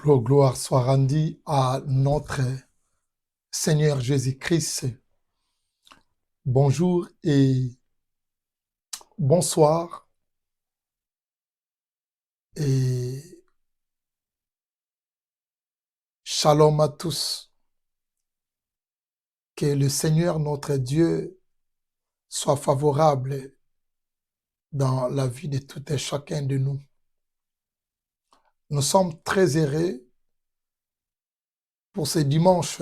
Gloire soit rendue à notre Seigneur Jésus-Christ. Bonjour et bonsoir et shalom à tous. Que le Seigneur notre Dieu soit favorable dans la vie de tout et chacun de nous. Nous sommes très heureux pour ce dimanche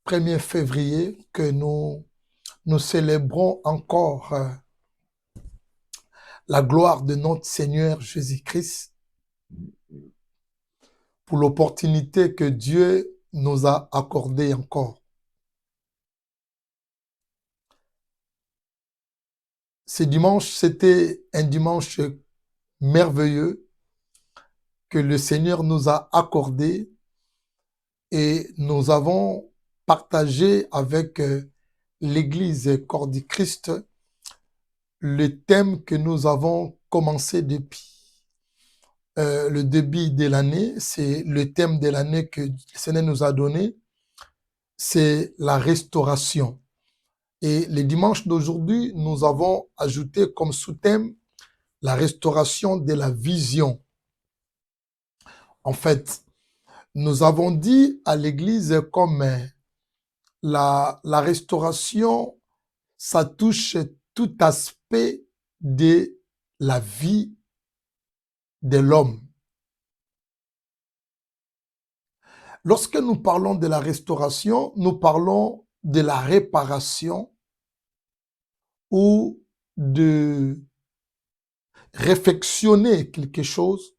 1er février que nous célébrons encore la gloire de notre Seigneur Jésus-Christ pour l'opportunité que Dieu nous a accordée encore. Ce dimanche, c'était un dimanche merveilleux que le Seigneur nous a accordé et nous avons partagé avec l'Église Corps du Christ le thème que nous avons commencé depuis le début de l'année. C'est le thème de l'année que le Seigneur nous a donné, c'est la restauration. Et le dimanche d'aujourd'hui, nous avons ajouté comme sous-thème la restauration de la vision. En fait, nous avons dit à l'Église comme la restauration, ça touche tout aspect de la vie de l'homme. Lorsque nous parlons de la restauration, nous parlons de la réparation ou de réfectionner quelque chose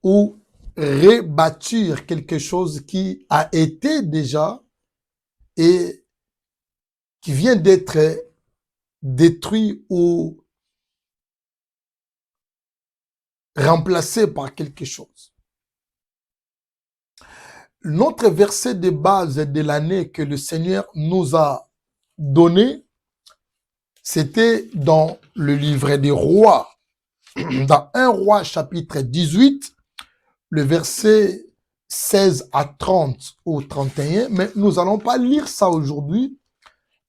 ou rebâtir quelque chose qui a été déjà et qui vient d'être détruit ou remplacé par quelque chose. Notre verset de base de l'année que le Seigneur nous a donné, c'était dans le livre des rois, dans 1 roi chapitre 18, le verset 16 à 30 ou 31, mais nous n'allons pas lire ça aujourd'hui,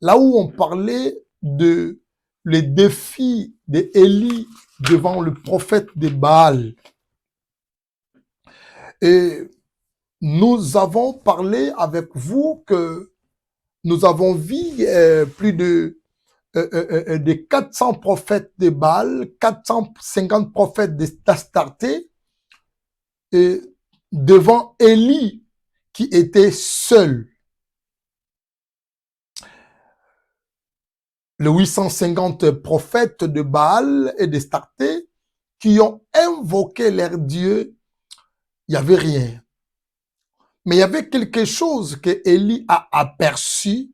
là où on parlait de les défis d'Élie devant le prophète de Baal. Et nous avons parlé avec vous que nous avons vu plus de 400 prophètes de Baal, 450 prophètes d'Astarté, et devant Élie qui était seul. Les 850 prophètes de Baal et d'Astarté qui ont invoqué leur Dieu, il n'y avait rien. Mais il y avait quelque chose que Élie a aperçu,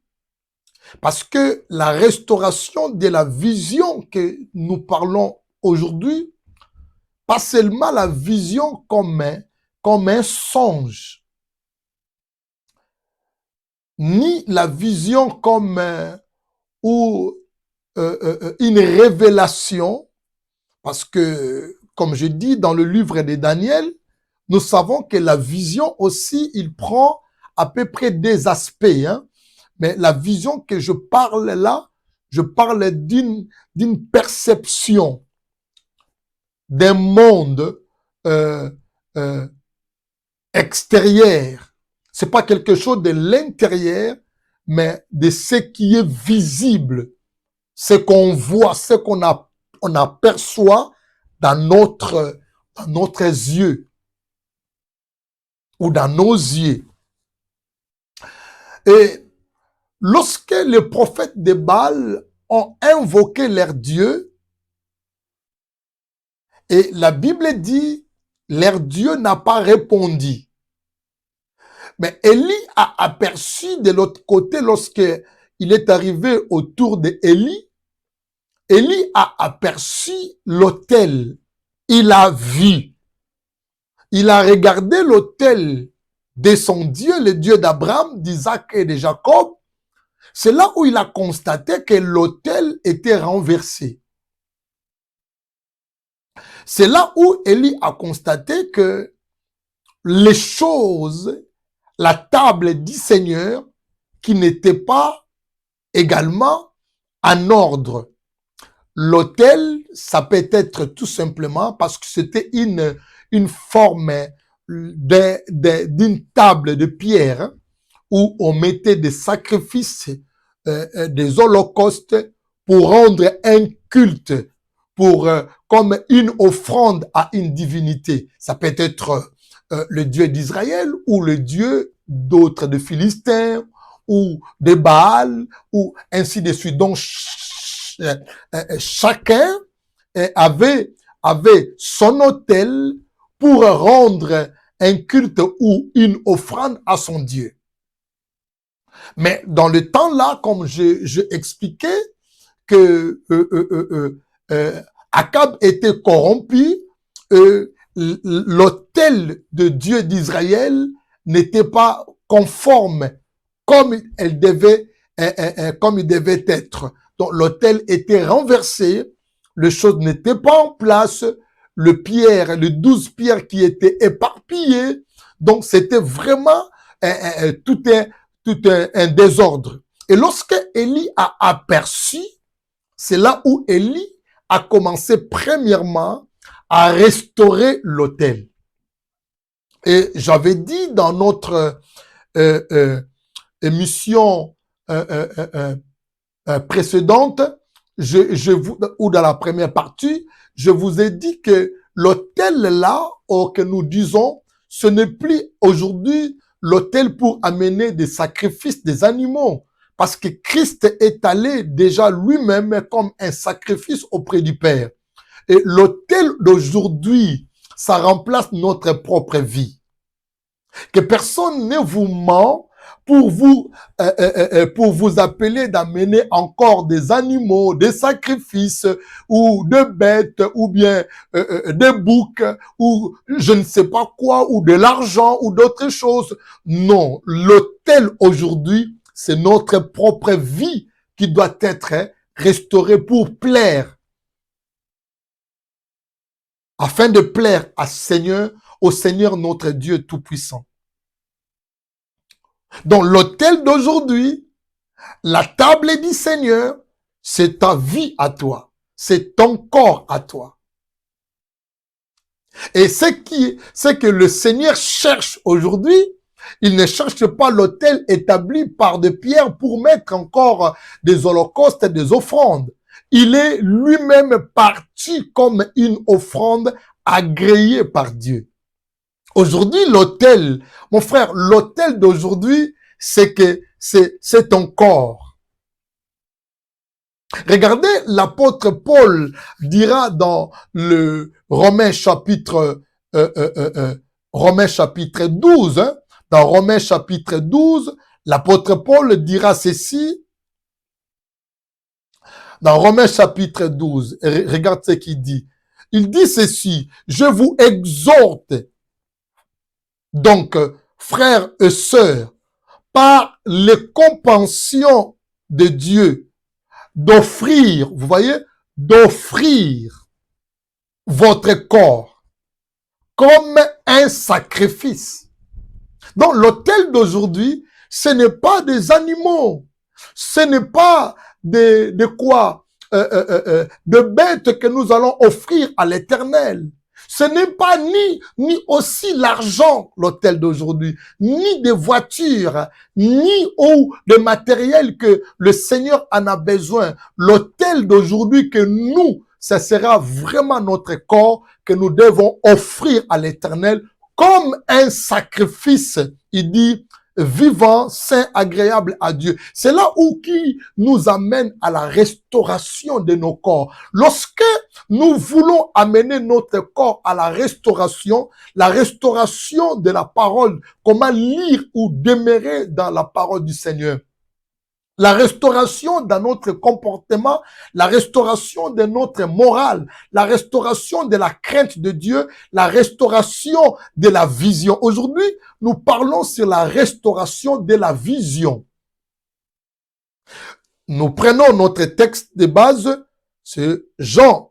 parce que la restauration de la vision que nous parlons aujourd'hui, pas seulement la vision comme un songe, ni la vision comme une révélation, parce que, comme je dis dans le livre de Daniel, nous savons que la vision aussi, il prend à peu près des aspects. Hein. Mais la vision que je parle là, je parle d'une perception d'un monde extérieur. C'est pas quelque chose de l'intérieur, mais de ce qui est visible, ce qu'on voit, ce on aperçoit dans notre yeux ou dans nos yeux. Et lorsque les prophètes de Baal ont invoqué leur Dieu, et la Bible dit, leur Dieu n'a pas répondu. Mais Élie a aperçu de l'autre côté, lorsque il est arrivé autour d'Élie, Élie a aperçu l'autel. Il a vu. Il a regardé l'autel de son Dieu, le Dieu d'Abraham, d'Isaac et de Jacob. C'est là où il a constaté que l'autel était renversé. C'est là où Élie a constaté que les choses, la table du Seigneur, qui n'était pas également en ordre. L'autel, ça peut être tout simplement parce que c'était une forme d'une table de pierre où on mettait des sacrifices, des holocaustes pour rendre un culte, pour comme une offrande à une divinité. Ça peut être le Dieu d'Israël ou le Dieu d'autres, de Philistins ou de Baal ou ainsi de suite. Donc chacun avait son autel pour rendre un culte ou une offrande à son Dieu. Mais dans le temps là, comme je expliquais, que Akab était corrompu, l'autel de Dieu d'Israël n'était pas conforme comme il devait être. Donc l'autel était renversé, les choses n'étaient pas en place, les 12 pierres qui étaient éparpillées, donc c'était vraiment tout un désordre. Et lorsque Élie a aperçu, c'est là où Élie a commencé premièrement à restaurer l'autel. Et j'avais dit dans notre émission précédente, ou dans la première partie, je vous ai dit que l'autel là, que nous disons, ce n'est plus aujourd'hui l'autel pour amener des sacrifices des animaux. Parce que Christ est allé déjà lui-même comme un sacrifice auprès du Père. Et l'autel d'aujourd'hui, ça remplace notre propre vie. Que personne ne vous ment pour vous appeler d'amener encore des animaux, des sacrifices, ou de bêtes, ou bien des boucs, ou je ne sais pas quoi, ou de l'argent, ou d'autres choses. Non, l'autel aujourd'hui, c'est notre propre vie qui doit être restaurée pour plaire, afin de plaire au Seigneur notre Dieu Tout-Puissant. Donc l'autel d'aujourd'hui, la table du Seigneur, c'est ta vie à toi, c'est ton corps à toi. Et ce que le Seigneur cherche aujourd'hui, il ne cherche pas l'autel établi par des pierres pour mettre encore des holocaustes et des offrandes. Il est lui-même parti comme une offrande agréée par Dieu. Aujourd'hui, l'autel, mon frère, l'autel d'aujourd'hui, c'est ton corps. Regardez, l'apôtre Paul dira dans le Romains chapitre 12, hein, dans Romains chapitre 12, l'apôtre Paul dira ceci, dans Romains chapitre 12, regarde ce qu'il dit. Il dit ceci, je vous exhorte, donc, frères et sœurs, par les compassions de Dieu, d'offrir, vous voyez, d'offrir votre corps comme un sacrifice. Donc, l'autel d'aujourd'hui, ce n'est pas des animaux, ce n'est pas de bêtes que nous allons offrir à l'Éternel. Ce n'est pas ni aussi l'argent, l'autel d'aujourd'hui, ni des voitures, ni de matériel que le Seigneur en a besoin. L'autel d'aujourd'hui que nous, ce sera vraiment notre corps que nous devons offrir à l'Éternel comme un sacrifice. Il dit, vivant, saint, agréable à Dieu. C'est là où qui nous amène à la restauration de nos corps. Lorsque nous voulons amener notre corps à la restauration de la parole, comment lire ou demeurer dans la parole du Seigneur. La restauration dans notre comportement, la restauration de notre morale, la restauration de la crainte de Dieu, la restauration de la vision. Aujourd'hui, nous parlons sur la restauration de la vision. Nous prenons notre texte de base, c'est Jean,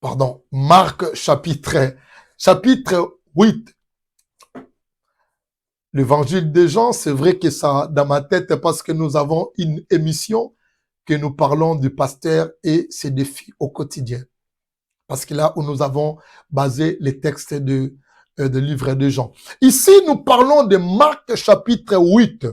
pardon, Marc chapitre 8. L'évangile de Jean, c'est vrai que ça, dans ma tête, parce que nous avons une émission que nous parlons du pasteur et ses défis au quotidien. Parce que là où nous avons basé les textes de livre de Jean. Ici, nous parlons de Marc chapitre 8.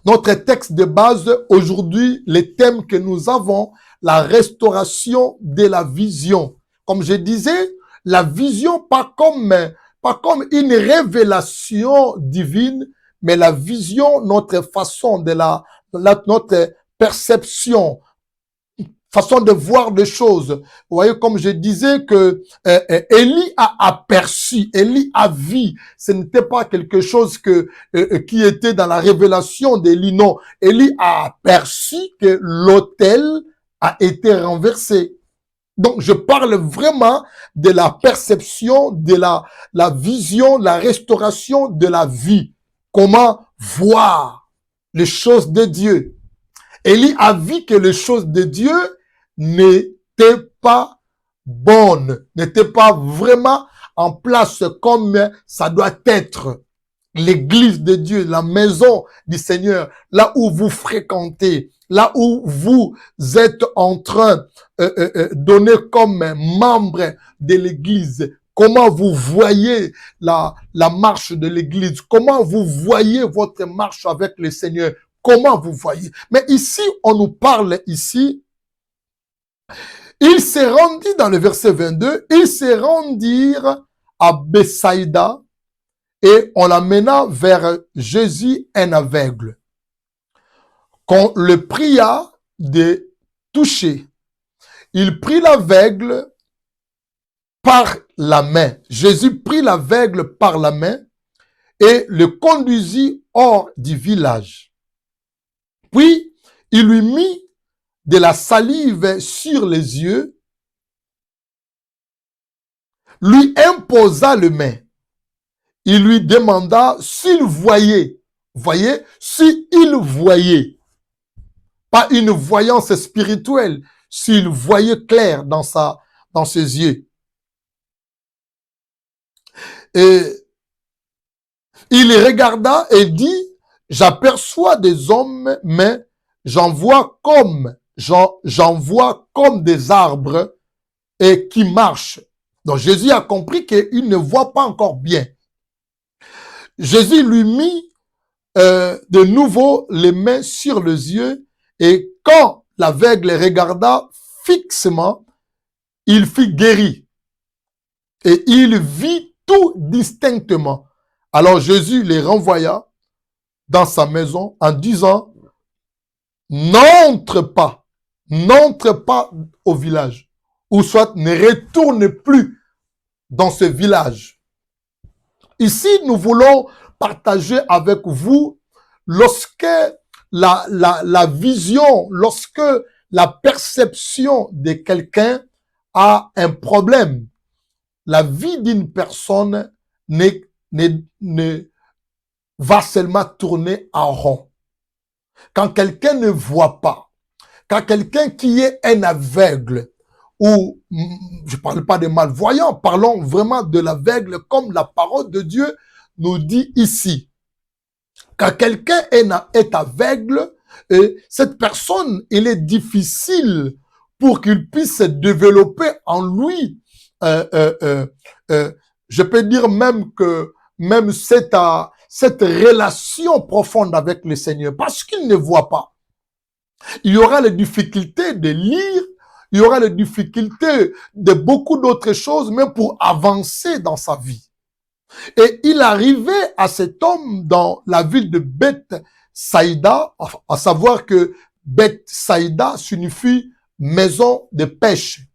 Notre texte de base, aujourd'hui, les thèmes que nous avons, la restauration de la vision. Comme je disais, la vision pas comme une révélation divine, mais la vision, notre façon de notre perception, façon de voir des choses. Vous voyez, comme je disais que Élie a aperçu, Élie a vu. Ce n'était pas quelque chose qui était dans la révélation d'Élie. Non, Élie a aperçu que l'autel a été renversé. Donc, je parle vraiment de la perception, de la vision, la restauration de la vie. Comment voir les choses de Dieu. Élie a vu que les choses de Dieu n'étaient pas bonnes, n'étaient pas vraiment en place comme ça doit être. L'église de Dieu, la maison du Seigneur, là où vous fréquentez, là où vous êtes en train de donner comme membre de l'église, comment vous voyez la marche de l'église, comment vous voyez votre marche avec le Seigneur, comment vous voyez. Mais ici, on nous parle ici, il s'est rendu dans le verset 22, il s'est rendu à Bethsaïda, et on l'amena vers Jésus, un aveugle. Qu'on le pria de toucher. Il prit l'aveugle par la main. Jésus prit l'aveugle par la main et le conduisit hors du village. Puis, il lui mit de la salive sur les yeux, lui imposa les mains. Il lui demanda s'il voyait. Voyez, s'il voyait. Pas une voyance spirituelle, s'il voyait clair dans ses yeux. Et il regarda et dit, j'aperçois des hommes, mais j'en vois comme des arbres et qui marchent. Donc Jésus a compris qu'il ne voit pas encore bien. Jésus lui mit de nouveau les mains sur les yeux et quand l'aveugle regarda fixement, il fut guéri et il vit tout distinctement. Alors Jésus les renvoya dans sa maison en disant, n'entre pas au village, ou soit ne retourne plus dans ce village. Ici, nous voulons partager avec vous lorsque la vision, lorsque la perception de quelqu'un a un problème. La vie d'une personne ne va seulement tourner en rond. Quand quelqu'un ne voit pas, quand quelqu'un qui est un aveugle, ou je ne parle pas des malvoyants, parlons vraiment de l'aveugle comme la parole de Dieu nous dit ici. Quand quelqu'un est aveugle, cette personne, il est difficile pour qu'il puisse développer en lui, je peux dire même cette relation profonde avec le Seigneur, parce qu'il ne voit pas. Il y aura les difficultés de lire, il y aura les difficultés de beaucoup d'autres choses, même pour avancer dans sa vie. Et il arrivait à cet homme dans la ville de Bethsaïda, à savoir que Bethsaïda signifie maison de pêche.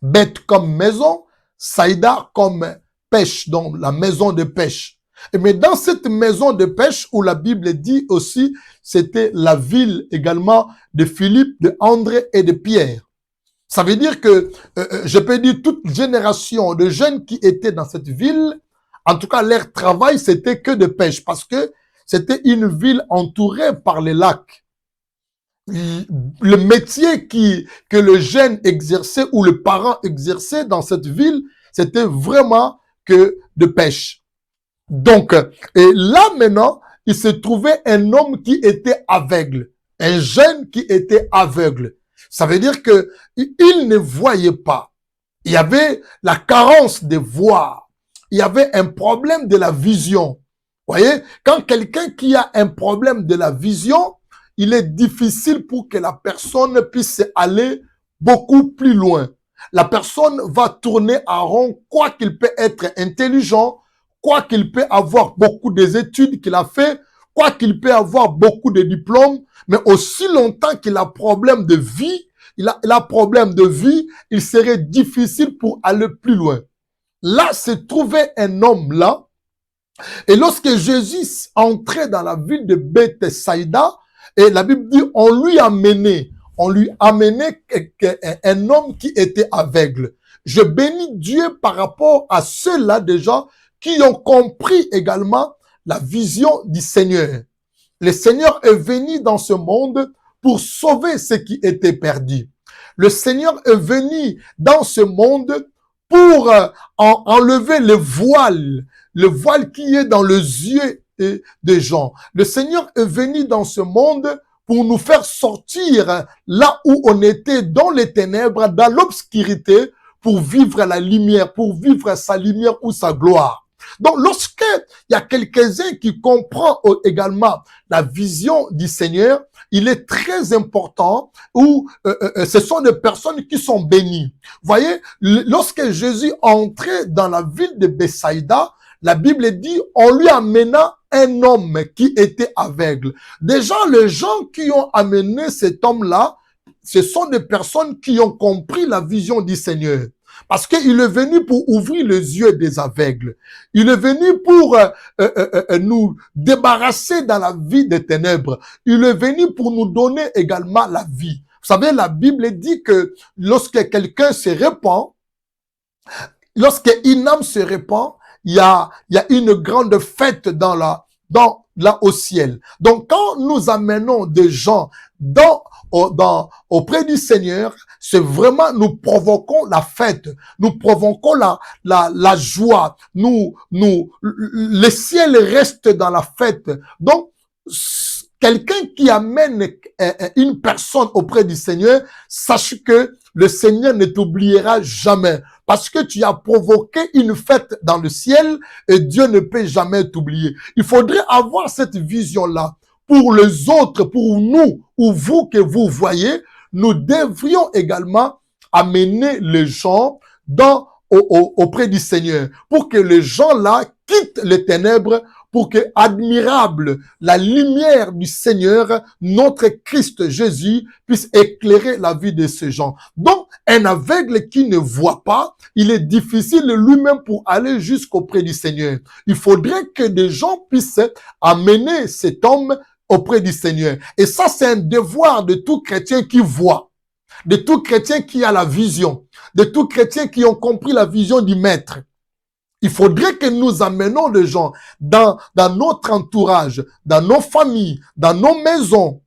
Beth comme maison, Saïda comme pêche, donc la maison de pêche. Mais dans cette maison de pêche, où la Bible dit aussi, c'était la ville également de Philippe, de André et de Pierre. Ça veut dire que, je peux dire, toute génération de jeunes qui étaient dans cette ville, en tout cas, leur travail, c'était que de pêche, parce que c'était une ville entourée par les lacs. le métier que le jeune exerçait ou le parent exerçait dans cette ville, c'était vraiment que de pêche. Donc, et là maintenant, il se trouvait un homme qui était aveugle, un jeune qui était aveugle. Ça veut dire que il ne voyait pas. Il y avait la carence de voir. Il y avait un problème de la vision. Vous voyez, quand quelqu'un qui a un problème de la vision, il est difficile pour que la personne puisse aller beaucoup plus loin. La personne va tourner en rond, quoi qu'il peut être intelligent, quoi qu'il peut avoir beaucoup des études qu'il a fait, quoi qu'il peut avoir beaucoup de diplômes, mais aussi longtemps qu'il a problème de vie, il a problème de vie, il serait difficile pour aller plus loin. Là, se trouvait un homme là, et lorsque Jésus entrait dans la ville de Bethsaïda, et la Bible dit, on lui a mené un homme qui était aveugle. Je bénis Dieu par rapport à ceux-là déjà qui ont compris également la vision du Seigneur. Le Seigneur est venu dans ce monde pour sauver ce qui était perdu. Le Seigneur est venu dans ce monde pour enlever le voile qui est dans les yeux des gens. Le Seigneur est venu dans ce monde pour nous faire sortir là où on était dans les ténèbres, dans l'obscurité, pour vivre la lumière, pour vivre sa lumière ou sa gloire. Donc, lorsque il y a quelques-uns qui comprennent également la vision du Seigneur, il est très important où ce sont des personnes qui sont bénies. Vous voyez, lorsque Jésus entrait dans la ville de Bethsaïda, la Bible dit, on lui amena un homme qui était aveugle. Déjà, les gens qui ont amené cet homme-là, ce sont des personnes qui ont compris la vision du Seigneur. Parce qu'il est venu pour ouvrir les yeux des aveugles. Il est venu pour nous débarrasser dans la vie des ténèbres. Il est venu pour nous donner également la vie. Vous savez, la Bible dit que lorsque quelqu'un se répand, lorsque une âme se répand, il y a une grande fête là au ciel. Donc, quand nous amenons des gens auprès du Seigneur, c'est vraiment, nous provoquons la fête, nous provoquons la joie, le ciel reste dans la fête. Donc, quelqu'un qui amène une personne auprès du Seigneur, sache que le Seigneur ne t'oubliera jamais. Parce que tu as provoqué une fête dans le ciel et Dieu ne peut jamais t'oublier. Il faudrait avoir cette vision-là. Pour les autres, pour nous ou vous que vous voyez, nous devrions également amener les gens auprès du Seigneur pour que les gens-là quittent les ténèbres, pour que, admirable, la lumière du Seigneur, notre Christ Jésus, puisse éclairer la vie de ces gens. Donc, un aveugle qui ne voit pas, il est difficile lui-même pour aller jusqu'auprès du Seigneur. Il faudrait que des gens puissent amener cet homme auprès du Seigneur. Et ça, c'est un devoir de tout chrétien qui voit, de tout chrétien qui a la vision, de tout chrétien qui ont compris la vision du Maître. Il faudrait que nous amenions les gens dans notre entourage, dans nos familles, dans nos maisons.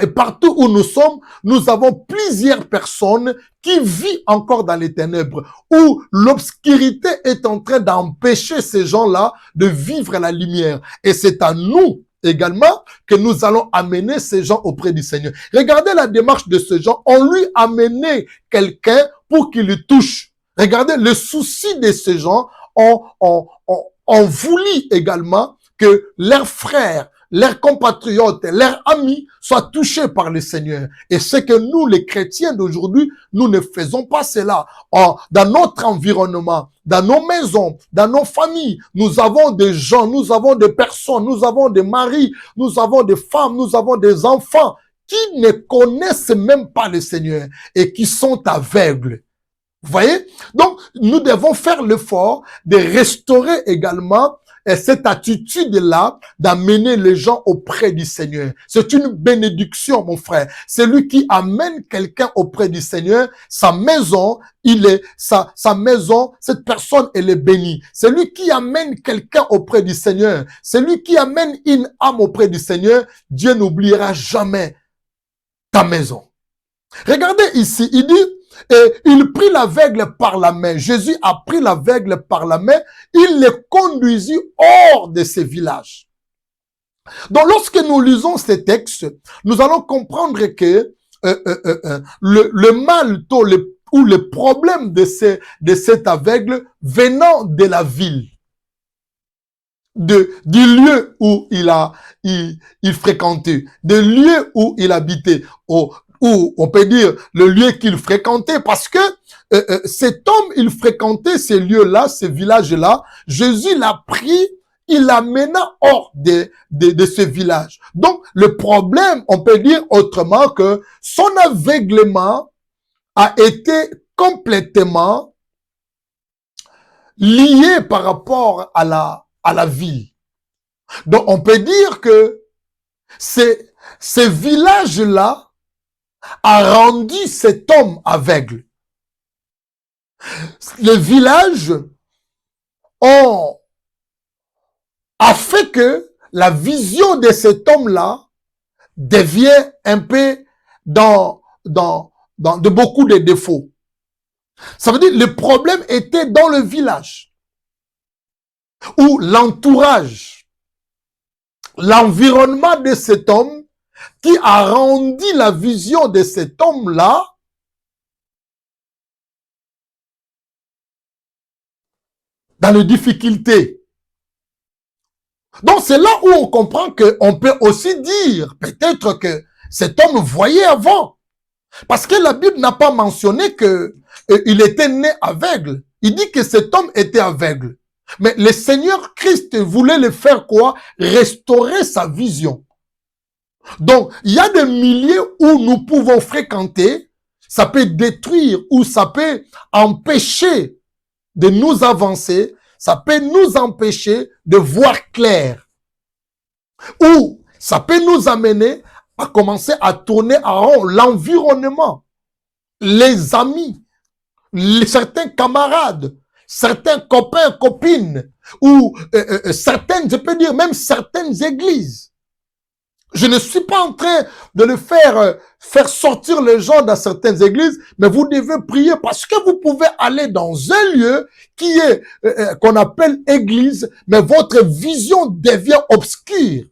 Et partout où nous sommes, nous avons plusieurs personnes qui vivent encore dans les ténèbres, où l'obscurité est en train d'empêcher ces gens-là de vivre la lumière. Et c'est à nous également que nous allons amener ces gens auprès du Seigneur. Regardez la démarche de ces gens. On lui a amené quelqu'un pour qu'il le touche. Regardez le souci de ces gens. On voulu également que leurs frères, leurs compatriotes, leurs amis soient touchés par le Seigneur. Et c'est que nous, les chrétiens d'aujourd'hui, nous ne faisons pas cela. Dans notre environnement, dans nos maisons, dans nos familles, nous avons des gens, nous avons des personnes, nous avons des maris, nous avons des femmes, nous avons des enfants qui ne connaissent même pas le Seigneur et qui sont aveugles. Vous voyez? Donc, nous devons faire l'effort de restaurer également cette attitude-là d'amener les gens auprès du Seigneur. C'est une bénédiction, mon frère. Celui qui amène quelqu'un auprès du Seigneur, sa maison, sa maison, cette personne, elle est bénie. Celui qui amène quelqu'un auprès du Seigneur, celui qui amène une âme auprès du Seigneur, Dieu n'oubliera jamais ta maison. Regardez ici, il dit, et il prit l'aveugle par la main. Jésus a pris l'aveugle par la main, il le conduisit hors de ces villages. Donc, lorsque nous lisons ces textes, nous allons comprendre que le mal ou le problème de cet aveugle venant de la ville, du lieu où il fréquentait, du lieu où il habitait, ou on peut dire le lieu qu'il fréquentait, parce que cet homme, il fréquentait ces lieux-là, ces villages-là. Jésus l'a pris, il l'amena hors de ce village. Donc, le problème, on peut dire autrement que son aveuglement a été complètement lié par rapport à la ville. Donc, on peut dire que ces villages-là a rendu cet homme aveugle. Les villages a fait que la vision de cet homme-là devient un peu dans de beaucoup de défauts. Ça veut dire le problème était dans le village, où l'entourage, l'environnement de cet homme qui a rendu la vision de cet homme-là dans les difficultés. Donc c'est là où on comprend qu'on peut aussi dire peut-être que cet homme voyait avant. Parce que la Bible n'a pas mentionné qu'il était né aveugle. Il dit que cet homme était aveugle. Mais le Seigneur Christ voulait le faire quoi? Restaurer sa vision. Donc, il y a des milieux où nous pouvons fréquenter, ça peut détruire ou ça peut empêcher de nous avancer, ça peut nous empêcher de voir clair. Ou ça peut nous amener à commencer à tourner en rond. L'environnement, les amis, certains camarades, certains copains, copines, ou certaines, je peux dire même certaines églises. Je ne suis pas en train de le faire sortir les gens dans certaines églises, mais vous devez prier parce que vous pouvez aller dans un lieu qui est qu'on appelle église, mais votre vision devient obscure.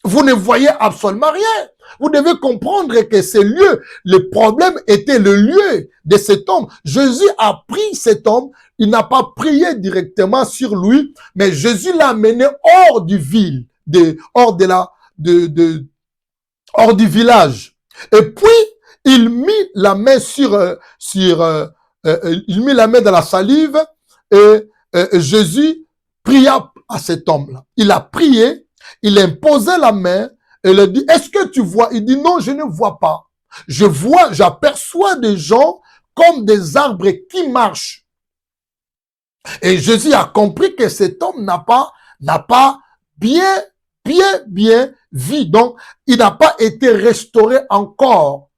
Vous ne voyez absolument rien. Vous devez comprendre que ce lieu, le problème était le lieu de cet homme. Jésus a pris cet homme, il n'a pas prié directement sur lui, mais Jésus l'a amené hors du ville, hors du village. Et puis, il mit la main il mit la main dans la salive et Jésus pria à cet homme-là. Il a prié, il imposait la main et il a dit, est-ce que tu vois? Il dit, non, je ne vois pas. J'aperçois des gens comme des arbres qui marchent. Et Jésus a compris que cet homme n'a pas bien vu. Donc, il n'a pas été restauré encore,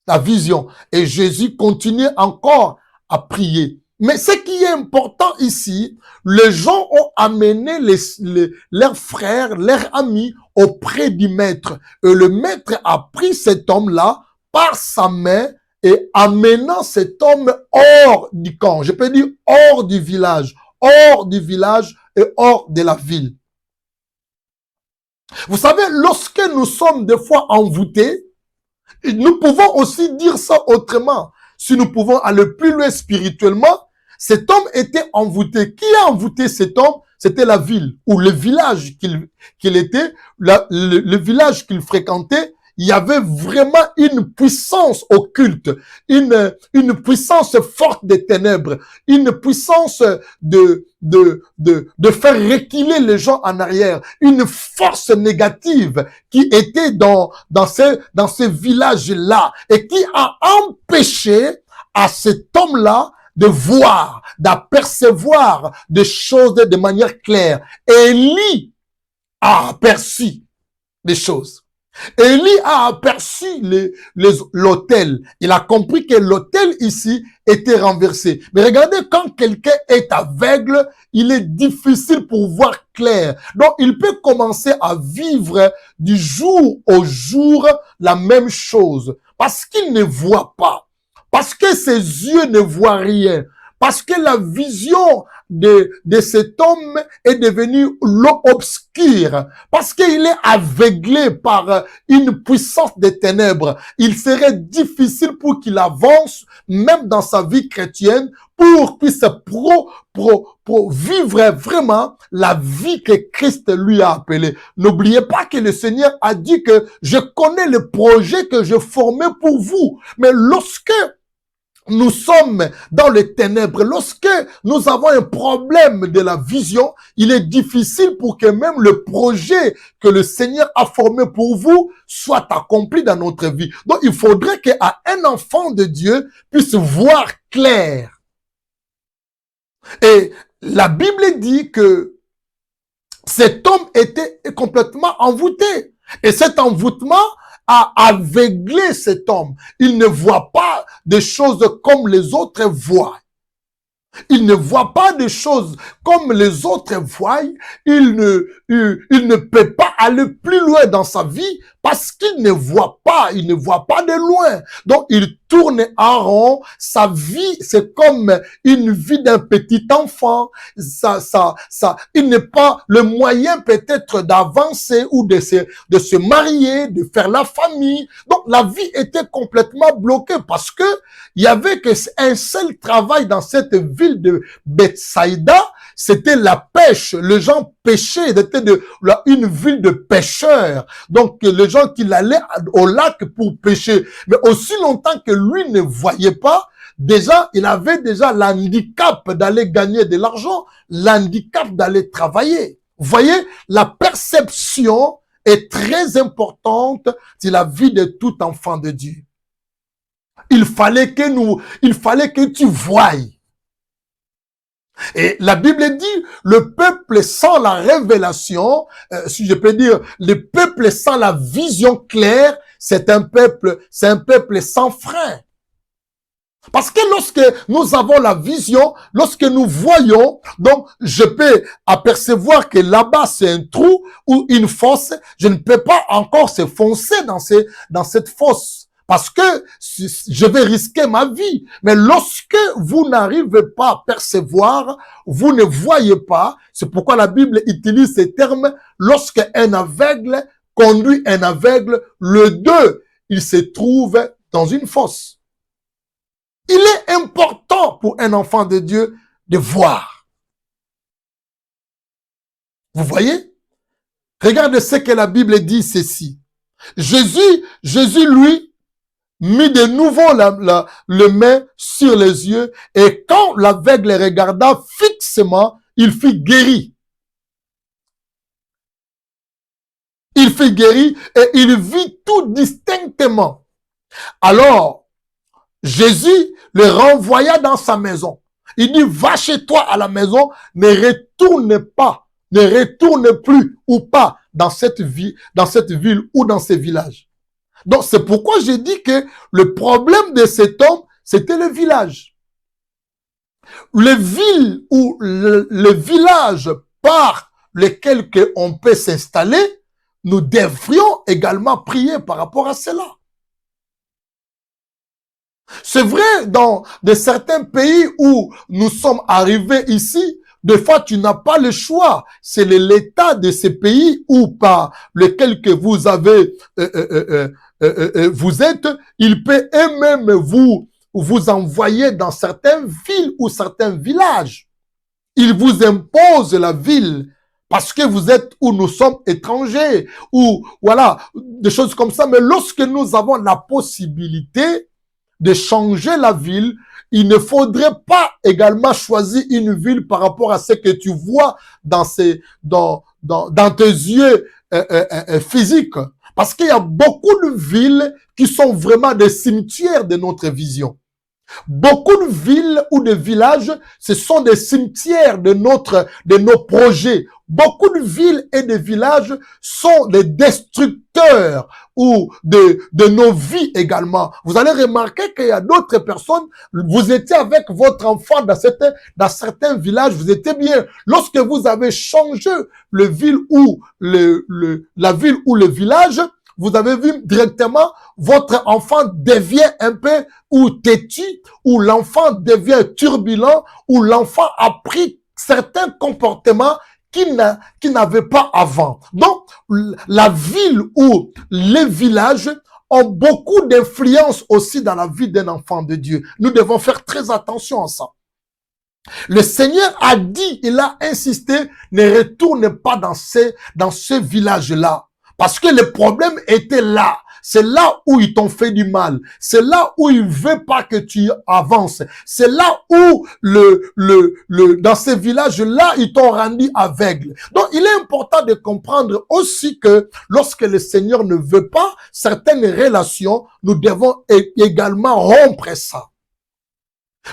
la vision. Et Jésus continue encore à prier. Mais ce qui est important ici, les gens ont amené leurs frères, leurs amis auprès du maître. Et le maître a pris cet homme-là par sa main et amenant cet homme hors du camp. Je peux dire hors du village et hors de la ville. Vous savez, lorsque nous sommes des fois envoûtés, nous pouvons aussi dire ça autrement. Si nous pouvons aller plus loin spirituellement, cet homme était envoûté. Qui a envoûté cet homme? C'était la ville ou le village qu'il était, le village qu'il fréquentait. Il y avait vraiment une puissance occulte, une puissance forte des ténèbres, une puissance de faire reculer les gens en arrière, une force négative qui était dans ces villages-là et qui a empêché à cet homme-là de voir, d'apercevoir des choses de manière claire. Élie a aperçu des choses. Élie a aperçu l'autel. Il a compris que l'autel ici était renversé. Mais regardez, quand quelqu'un est aveugle, il est difficile pour voir clair. Donc, il peut commencer à vivre du jour au jour la même chose. Parce qu'il ne voit pas. Parce que ses yeux ne voient rien. Parce que la vision de cet homme est devenue l'eau obscure. Parce qu'il est aveuglé par une puissance des ténèbres. Il serait difficile pour qu'il avance, même dans sa vie chrétienne, pour qu'il puisse vivre vraiment la vie que Christ lui a appelée. N'oubliez pas que le Seigneur a dit que je connais le projet que je formais pour vous. Mais lorsque nous sommes dans les ténèbres, lorsque nous avons un problème de la vision, il est difficile pour que même le projet que le Seigneur a formé pour vous soit accompli dans notre vie. Donc, il faudrait qu'un enfant de Dieu puisse voir clair. Et la Bible dit que cet homme était complètement envoûté. Et cet envoûtement a aveuglé cet homme. Il ne voit pas des choses comme les autres voient. Il ne voit pas des choses comme les autres voient. Il ne peut pas aller plus loin dans sa vie parce qu'il ne voit pas. Il ne voit pas de loin. Donc, il tourne en rond. Sa vie, c'est comme une vie d'un petit enfant. Il n'est pas le moyen peut-être d'avancer ou de se marier, de faire la famille. Donc, la vie était complètement bloquée parce que il y avait qu'un seul travail dans cette ville de Bethsaïda, c'était la pêche. Les gens pêchaient, c'était une ville de pêcheurs. Donc, les gens qui allaient au lac pour pêcher. Mais aussi longtemps que lui ne voyait pas, déjà, il avait déjà l'handicap d'aller gagner de l'argent, l'handicap d'aller travailler. Vous voyez, la perception est très importante dans la vie de tout enfant de Dieu. Il fallait que tu voies. Et la Bible dit, le peuple sans la révélation, si je peux dire, le peuple sans la vision claire, c'est un peuple sans frein. Parce que lorsque nous avons la vision, lorsque nous voyons, donc je peux apercevoir que là-bas c'est un trou ou une fosse, je ne peux pas encore se foncer dans cette fosse. Parce que je vais risquer ma vie. Mais lorsque vous n'arrivez pas à percevoir, vous ne voyez pas. C'est pourquoi la Bible utilise ces termes. Lorsque un aveugle conduit un aveugle, le deux, il se trouve dans une fosse. Il est important pour un enfant de Dieu de voir. Vous voyez? Regardez ce que la Bible dit ceci. Jésus, lui, mit de nouveau le main sur les yeux, et quand l'aveugle regarda fixement, il fut guéri. Il fut guéri et il vit tout distinctement. Alors, Jésus le renvoya dans sa maison. Il dit, va chez toi à la maison, ne retourne plus ou pas dans cette ville ou dans ces villages. Donc, c'est pourquoi j'ai dit que le problème de cet homme, c'était le village. Les villes ou le village par lesquels on peut s'installer, nous devrions également prier par rapport à cela. C'est vrai, dans certains pays où nous sommes arrivés ici, des fois, tu n'as pas le choix. C'est l'état de ces pays ou par lequel que vous avez, vous êtes, il peut eux-mêmes vous envoyer dans certaines villes ou certains villages. Il vous impose la ville parce que vous êtes où nous sommes étrangers ou voilà, des choses comme ça. Mais lorsque nous avons la possibilité de changer la ville, il ne faudrait pas également choisir une ville par rapport à ce que tu vois dans tes yeux physiques. Parce qu'il y a beaucoup de villes qui sont vraiment des cimetières de notre vision. Beaucoup de villes ou de villages, ce sont des cimetières de nos projets. Beaucoup de villes et de villages sont des destructeurs ou de nos vies également. Vous allez remarquer qu'il y a d'autres personnes, vous étiez avec votre enfant dans certains villages, vous étiez bien. Lorsque vous avez changé la ville ou le village, vous avez vu directement, votre enfant devient un peu ou têtu, ou l'enfant devient turbulent, ou l'enfant a pris certains comportements qu'il n'avait pas avant. Donc, la ville ou les villages ont beaucoup d'influence aussi dans la vie d'un enfant de Dieu. Nous devons faire très attention à ça. Le Seigneur a dit, il a insisté, ne retourne pas dans ce village-là. Parce que le problème était là. C'est là où ils t'ont fait du mal. C'est là où ils veulent pas que tu avances. C'est là où dans ces villages-là, ils t'ont rendu aveugle. Donc, il est important de comprendre aussi que lorsque le Seigneur ne veut pas certaines relations, nous devons également rompre ça.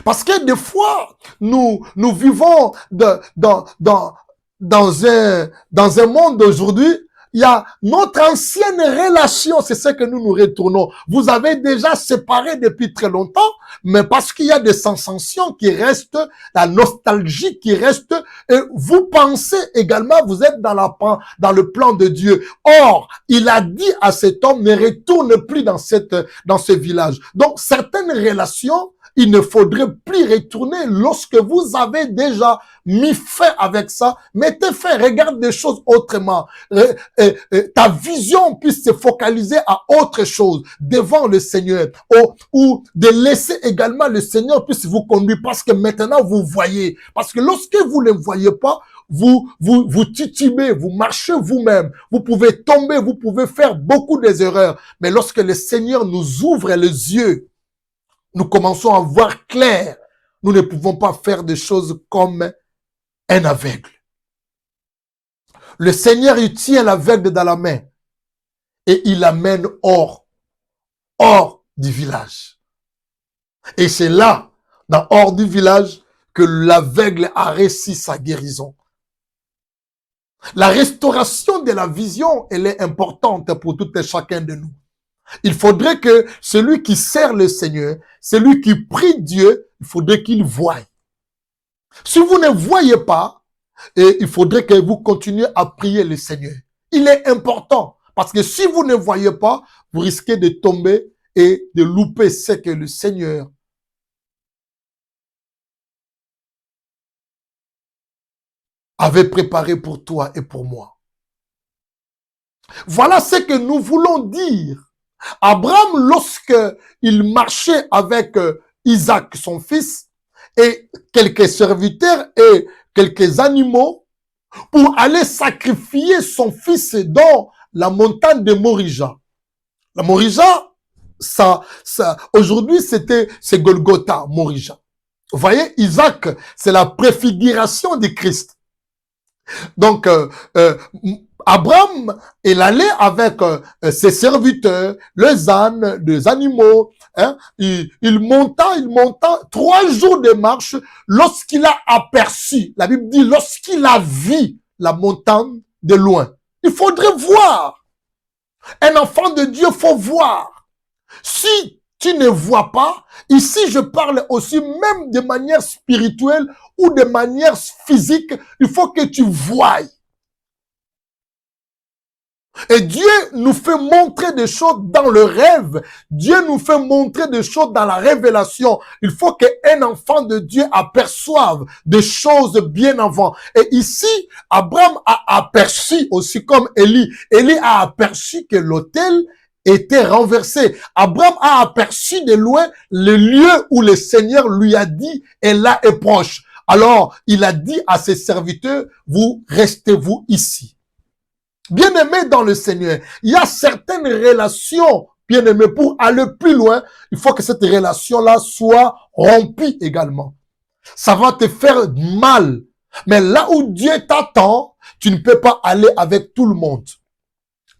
Parce que des fois, nous vivons dans un monde d'aujourd'hui. Il y a notre ancienne relation, c'est ce que nous retournons. Vous avez déjà séparé depuis très longtemps, mais parce qu'il y a des sensations qui restent, la nostalgie qui reste, et vous pensez également, vous êtes dans le plan de Dieu. Or, il a dit à cet homme, ne retourne plus dans ce village. Donc, certaines relations, il ne faudrait plus retourner lorsque vous avez déjà mis fin avec ça. Mettez fin, regarde des choses autrement. Ta vision puisse se focaliser à autre chose devant le Seigneur. Ou de laisser également le Seigneur puisse vous conduire parce que maintenant vous voyez. Parce que lorsque vous ne voyez pas, vous titubez, vous marchez vous-même. Vous pouvez tomber, vous pouvez faire beaucoup d'erreurs. Mais lorsque le Seigneur nous ouvre les yeux, nous commençons à voir clair. Nous ne pouvons pas faire des choses comme un aveugle. Le Seigneur, il tient l'aveugle dans la main et il l'amène hors du village. Et c'est là, hors du village, que l'aveugle a réussi sa guérison. La restauration de la vision, elle est importante pour tout et chacun de nous. Il faudrait que celui qui sert le Seigneur, celui qui prie Dieu, il faudrait qu'il voie. Si vous ne voyez pas, il faudrait que vous continuiez à prier le Seigneur. Il est important, parce que si vous ne voyez pas, vous risquez de tomber et de louper ce que le Seigneur avait préparé pour toi et pour moi. Voilà ce que nous voulons dire. Abraham, lorsque il marchait avec Isaac, son fils, et quelques serviteurs et quelques animaux, pour aller sacrifier son fils dans la montagne de Morija. La Morija, aujourd'hui, c'est Golgotha, Morija. Vous voyez, Isaac, c'est la préfiguration de Christ. Donc, Abraham, il allait avec ses serviteurs, les ânes, les animaux. Hein, il monta 3 jours de marche lorsqu'il a aperçu, la Bible dit, lorsqu'il a vu la montagne de loin. Il faudrait voir. Un enfant de Dieu, faut voir. Si tu ne vois pas, ici je parle aussi même de manière spirituelle ou de manière physique, il faut que tu voies. Et Dieu nous fait montrer des choses dans le rêve. Dieu nous fait montrer des choses dans la révélation. Il faut qu'un enfant de Dieu aperçoive des choses bien avant. Et ici, Abraham a aperçu aussi comme Élie. Élie a aperçu que l'autel était renversé. Abraham a aperçu de loin le lieu où le Seigneur lui a dit, et là est proche. Alors, il a dit à ses serviteurs, vous restez-vous ici. Bien-aimés dans le Seigneur, il y a certaines relations, bien-aimés, pour aller plus loin, il faut que cette relation-là soit rompue également. Ça va te faire mal. Mais là où Dieu t'attend, tu ne peux pas aller avec tout le monde.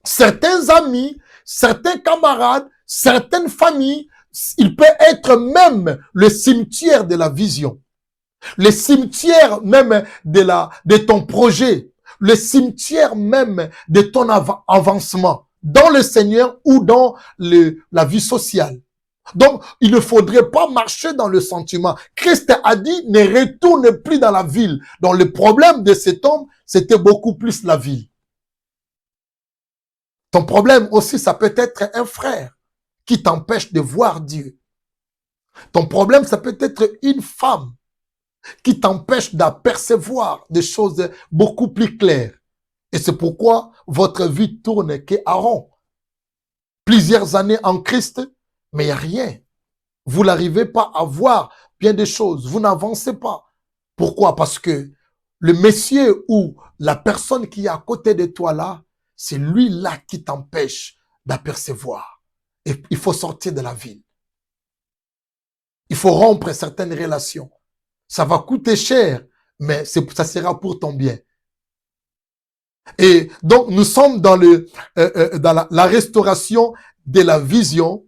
Certains amis, certains camarades, certaines familles, il peut être même le cimetière de la vision, le cimetière même de ton projet, le cimetière même de ton avancement dans le Seigneur ou dans la vie sociale. Donc, il ne faudrait pas marcher dans le sentiment. Christ a dit, ne retourne plus dans la ville. Donc, le problème de cet homme, c'était beaucoup plus la ville. Ton problème aussi, ça peut être un frère qui t'empêche de voir Dieu. Ton problème, ça peut être une femme qui t'empêche d'apercevoir des choses beaucoup plus claires. Et c'est pourquoi votre vie tourne qu'à rond. Plusieurs années en Christ, mais il n'y a rien. Vous n'arrivez pas à voir bien des choses. Vous n'avancez pas. Pourquoi? Parce que le monsieur ou la personne qui est à côté de toi là, c'est lui là qui t'empêche d'apercevoir. Et il faut sortir de la ville. Il faut rompre certaines relations. Ça va coûter cher, mais ça sera pour ton bien. Et donc, nous sommes dans la restauration de la vision.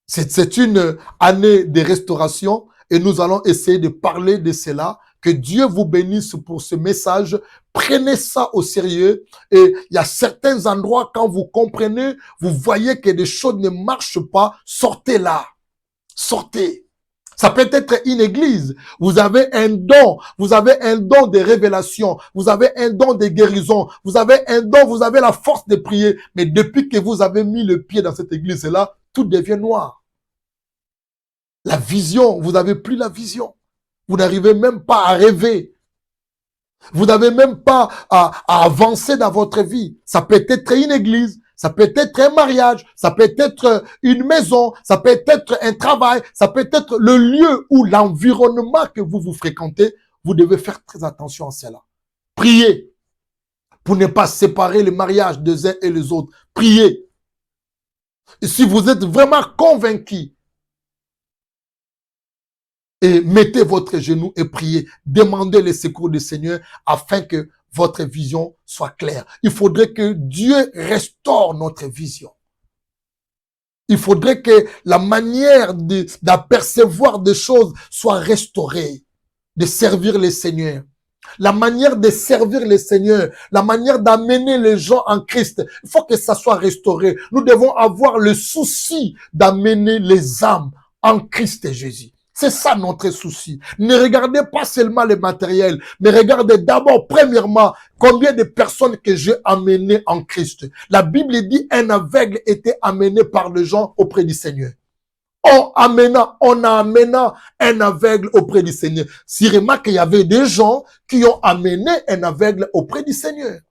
C'est une année de restauration et nous allons essayer de parler de cela. Que Dieu vous bénisse pour ce message. Prenez ça au sérieux. Et il y a certains endroits, quand vous comprenez, vous voyez que des choses ne marchent pas, sortez là. Sortez. Ça peut être une église. Vous avez un don. Vous avez un don de révélation. Vous avez un don de guérison. Vous avez un don. Vous avez la force de prier. Mais depuis que vous avez mis le pied dans cette église-là, tout devient noir. La vision, vous n'avez plus la vision. Vous n'arrivez même pas à rêver. Vous n'avez même pas à avancer dans votre vie. Ça peut être une église. Ça peut être un mariage, ça peut être une maison, ça peut être un travail, ça peut être le lieu ou l'environnement que vous fréquentez. Vous devez faire très attention à cela. Priez pour ne pas séparer le mariage des uns et les autres. Priez. Et si vous êtes vraiment convaincu, et mettez votre genou et priez. Demandez le secours du Seigneur afin que votre vision soit claire. Il faudrait que Dieu restaure notre vision. Il faudrait que la manière d'apercevoir des choses soit restaurée, de servir le Seigneur. La manière de servir le Seigneur, la manière d'amener les gens en Christ, il faut que ça soit restauré. Nous devons avoir le souci d'amener les âmes en Christ Jésus. C'est ça notre souci. Ne regardez pas seulement le matériel, mais regardez d'abord, premièrement, combien de personnes que j'ai amenées en Christ. La Bible dit un aveugle était amené par les gens auprès du Seigneur. On a amené un aveugle auprès du Seigneur. Si remarque qu'il y avait des gens qui ont amené un aveugle auprès du Seigneur.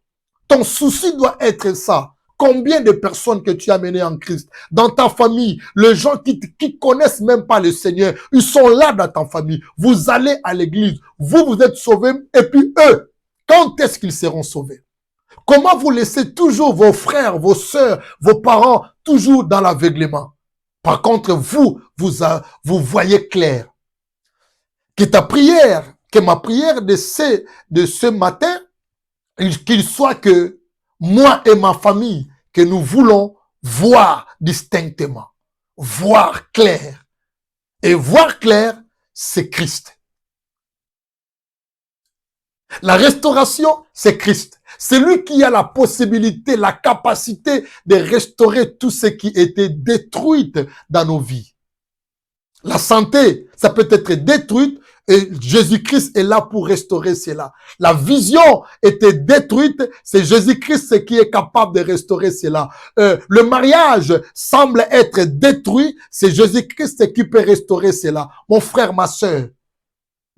Ton souci doit être ça. Combien de personnes que tu as amenées en Christ? Dans ta famille, les gens qui connaissent même pas le Seigneur, ils sont là dans ta famille. Vous allez à l'église, vous êtes sauvés, et puis eux, quand est-ce qu'ils seront sauvés? Comment vous laissez toujours vos frères, vos sœurs, vos parents, toujours dans l'aveuglement? Par contre, vous voyez clair. Que ma prière de ce matin, qu'il soit que moi et ma famille, que nous voulons voir distinctement, voir clair. Et voir clair, c'est Christ. La restauration, c'est Christ. C'est lui qui a la possibilité, la capacité de restaurer tout ce qui était détruit dans nos vies. La santé, ça peut être détruite et Jésus-Christ est là pour restaurer cela. La vision était détruite, c'est Jésus-Christ qui est capable de restaurer cela. Le mariage semble être détruit, c'est Jésus-Christ qui peut restaurer cela. Mon frère, ma sœur,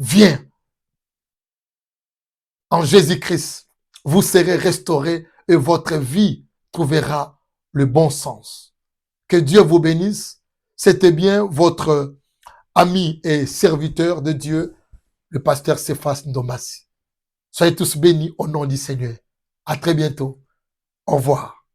viens. En Jésus-Christ, vous serez restaurés et votre vie trouvera le bon sens. Que Dieu vous bénisse. C'était bien votre ami et serviteur de Dieu, le pasteur Cephas Ndomasi. Soyez tous bénis au nom du Seigneur. À très bientôt. Au revoir.